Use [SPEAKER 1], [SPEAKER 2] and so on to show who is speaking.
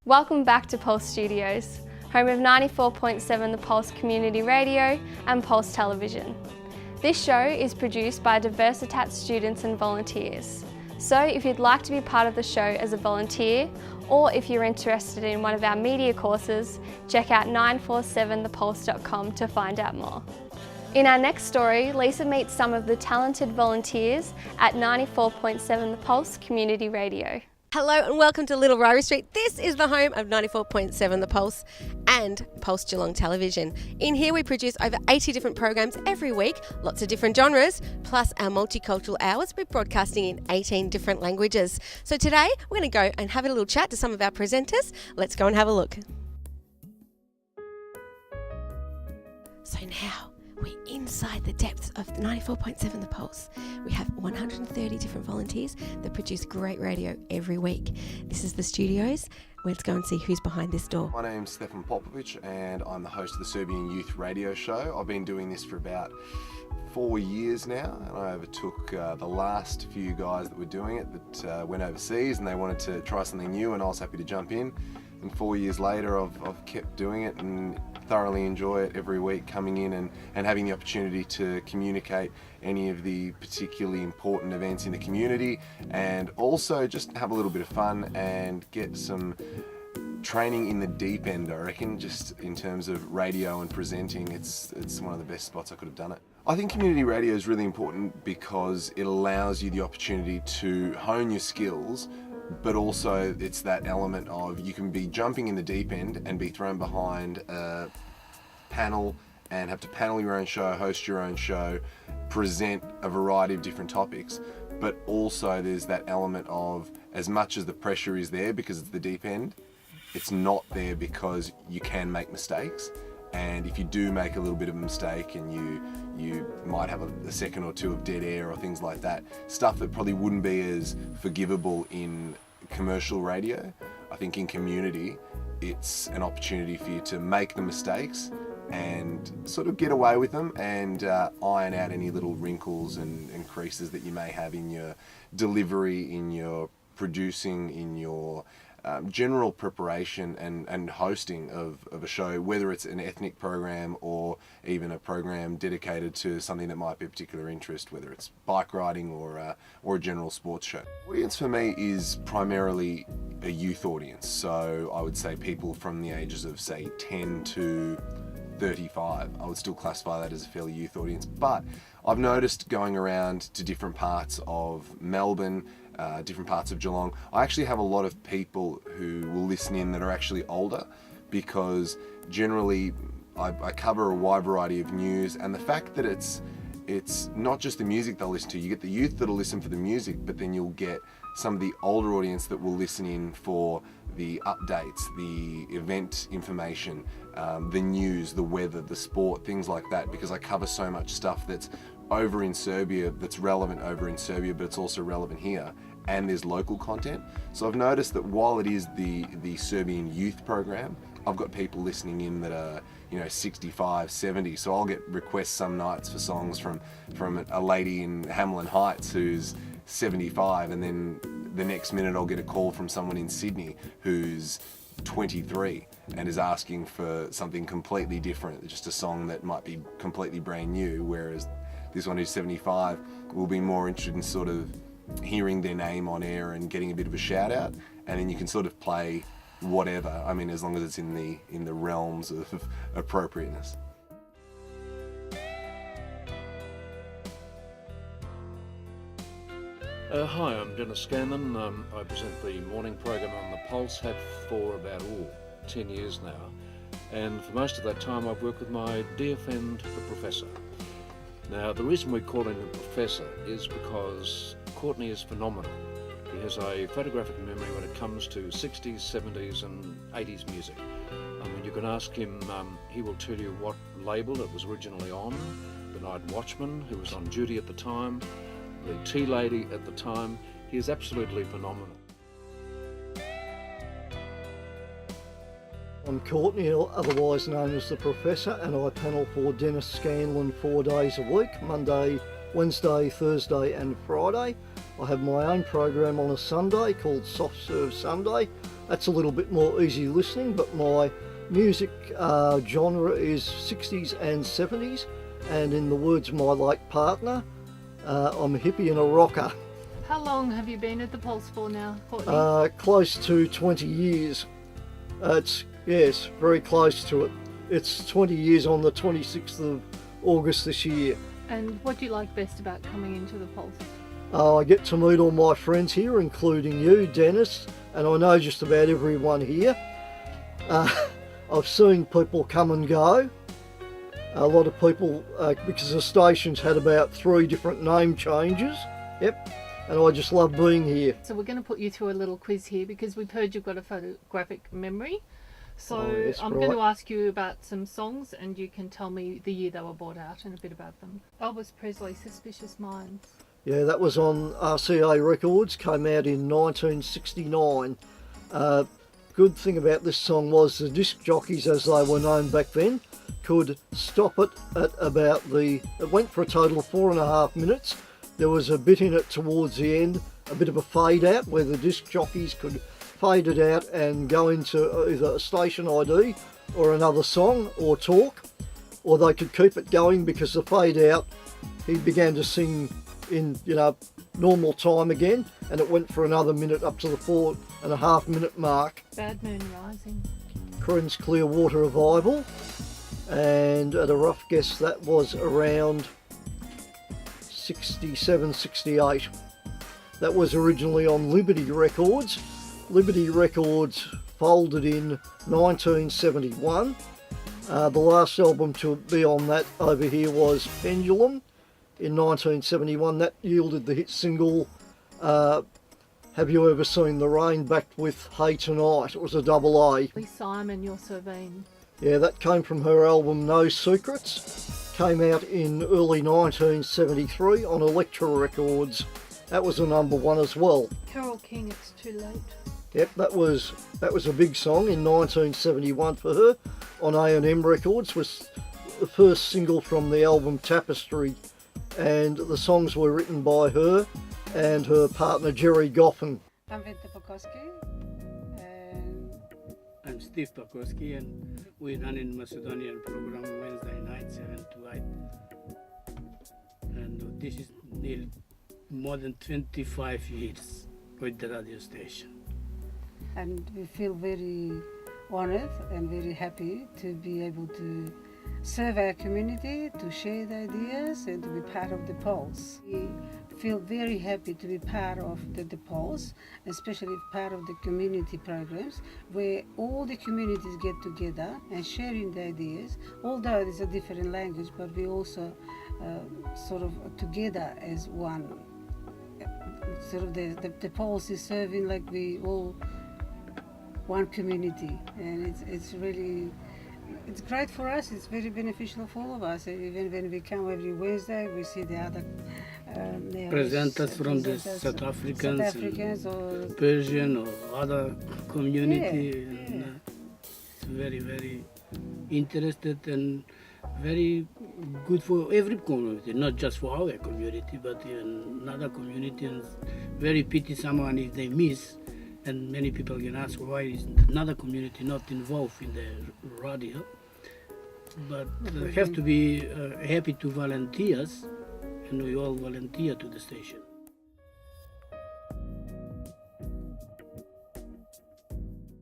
[SPEAKER 1] Welcome back to Pulse Studios, home of 94.7 The Pulse Community Radio and Pulse Television. This show is produced by Diversitat students and volunteers. So if you'd like to be part of the show as a volunteer, or if you're interested in one of our media courses, check out 947thepulse.com to find out more. In our next story, Lisa meets some of the talented volunteers at 94.7 The Pulse Community Radio.
[SPEAKER 2] Hello and welcome to Little Ryrie Street. This is the home of 94.7 The Pulse and Pulse Geelong Television. In here we produce over 80 different programs every week, lots of different genres, plus our multicultural hours. We're broadcasting in 18 different languages. So today we're going to go and have a little chat to some of our presenters. Let's go and have a look. So now we're inside the depths of 94.7 The Pulse. We have 130 different volunteers that produce great radio every week. This is the studios. Let's go and see who's behind this door.
[SPEAKER 3] My name's Stefan Popovich and I'm the host of the Serbian Youth Radio Show. I've been doing this for about 4 years now, and I overtook the last few guys that were doing it that went overseas and they wanted to try something new, and I was happy to jump in. And 4 years later I've kept doing it and thoroughly enjoy it every week, coming in and having the opportunity to communicate any of the particularly important events in the community, and also just have a little bit of fun and get some training in the deep end. I reckon, just in terms of radio and presenting, it's one of the best spots I could have done it. I think community radio is really important because it allows you the opportunity to hone your skills, but also it's that element of you can be jumping in the deep end and be thrown behind a panel and have to panel your own show, host your own show, present a variety of different topics. But also there's that element of, as much as the pressure is there because it's the deep end, it's not there because you can make mistakes. And if you do make a little bit of a mistake and you might have a second or two of dead air or things like that, stuff that probably wouldn't be as forgivable in commercial radio, I think in community it's an opportunity for you to make the mistakes and sort of get away with them and iron out any little wrinkles and creases that you may have in your delivery, in your producing, in your general preparation and hosting of a show, whether it's an ethnic program or even a program dedicated to something that might be of particular interest, whether it's bike riding or a general sports show. Audience for me is primarily a youth audience, so I would say people from the ages of say 10 to 35. I would still classify that as a fairly youth audience, but I've noticed going around to different parts of Melbourne, different parts of Geelong, I actually have a lot of people who will listen in that are actually older, because generally I cover a wide variety of news, and the fact that it's not just the music they'll listen to. You get the youth that'll listen for the music, but then you'll get some of the older audience that will listen in for the updates, the event information, the news, the weather, the sport, things like that, because I cover so much stuff that's over in Serbia, that's relevant over in Serbia, but it's also relevant here, and there's local content. So I've noticed that while it is the Serbian youth program, I've got people listening in that are 65, 70, so I'll get requests some nights for songs from a lady in Hamlin Heights who's 75, and then the next minute I'll get a call from someone in Sydney who's 23 and is asking for something completely different, just a song that might be completely brand new, whereas this one who's 75 will be more interested in sort of hearing their name on air and getting a bit of a shout out, and then you can sort of play whatever, I mean, as long as it's in the realms of appropriateness.
[SPEAKER 4] Hi, I'm Dennis Scalan. I present the morning program on the Pulse, have for about 10 years now, and for most of that time I've worked with my dear friend the Professor. Now, the reason we call him the Professor is because Courtney is phenomenal. He has a photographic memory when it comes to 60s, 70s and 80s music. I mean, you can ask him, he will tell you what label it was originally on, the Night Watchman, who was on duty at the time, the tea lady at the time. He is absolutely phenomenal.
[SPEAKER 5] I'm Courtney, otherwise known as the Professor, and I panel for Dennis Scanlan 4 days a week, Monday, Wednesday, Thursday and Friday. I have my own program on a Sunday called Soft Serve Sunday. That's a little bit more easy listening, but my music genre is 60s and 70s, and in the words of my late partner, I'm a hippie and a rocker.
[SPEAKER 6] How long have you been at the Pulse for now, Courtney?
[SPEAKER 5] Close to 20 years. Yes, very close to it. It's 20 years on the 26th of August this year.
[SPEAKER 6] And what do you like best about coming into the Pulse?
[SPEAKER 5] I get to meet all my friends here, including you, Dennis, and I know just about everyone here. I've seen people come and go. A lot of people, because the station's had about 3 different name changes. Yep. And I just love being here.
[SPEAKER 6] So we're going to put you through a little quiz here because we've heard you've got a photographic memory. So
[SPEAKER 5] yes,
[SPEAKER 6] I'm going to ask you about some songs and you can tell me the year they were brought out and a bit about them. Elvis Presley, Suspicious Minds.
[SPEAKER 5] Yeah, that was on RCA Records, came out in 1969. Good thing about this song was the disc jockeys, as they were known back then, could stop it at about it went for a total of 4.5 minutes. There was a bit in it towards the end, a bit of a fade out where the disc jockeys could fade it out and go into either a station ID or another song or talk, or they could keep it going because the fade out, he began to sing in normal time again, and it went for another minute up to the 4.5 minute mark.
[SPEAKER 6] Bad Moon Rising.
[SPEAKER 5] Creedence Clearwater Revival, and at a rough guess that was around 67, 68. That was originally on Liberty Records. Liberty Records folded in 1971. The last album to be on that over here was Pendulum in 1971. That yielded the hit single Have You Ever Seen the Rain, backed with Hey Tonight. It was a double A.
[SPEAKER 6] Lee Simon, You're So Vain.
[SPEAKER 5] Yeah, that came from her album No Secrets. Came out in early 1973 on Elektra Records. That was a #1 as well.
[SPEAKER 6] Carole King, It's Too Late.
[SPEAKER 5] Yep, that was a big song in 1971 for her. On A&M Records was the first single from the album Tapestry, and the songs were written by her and her partner Jerry Goffin.
[SPEAKER 7] I'm Venta and I'm Steve Popovich, and we run in Macedonian program Wednesday night 7 to 8. And this is nearly more than 25 years with the radio station. And we feel very honored and very happy to be able to serve our community, to share the ideas and to be part of the Pulse. We feel very happy to be part of the Pulse, especially part of the community programs where all the communities get together and sharing the ideas. Although it's a different language, but we also sort of together as one. Sort of the Pulse is serving like we all one community, and it's really, it's great for us. It's very beneficial for all of us. Even when we come every Wednesday, we see the other presenters from the South Africans or Persian or other community. And, it's very, very interested and very good for every community, not just for our community, but in another community. And very pity someone if they miss. And many people can ask why is another community not involved in the radio. But have to be happy to volunteers, and we all volunteer to the station.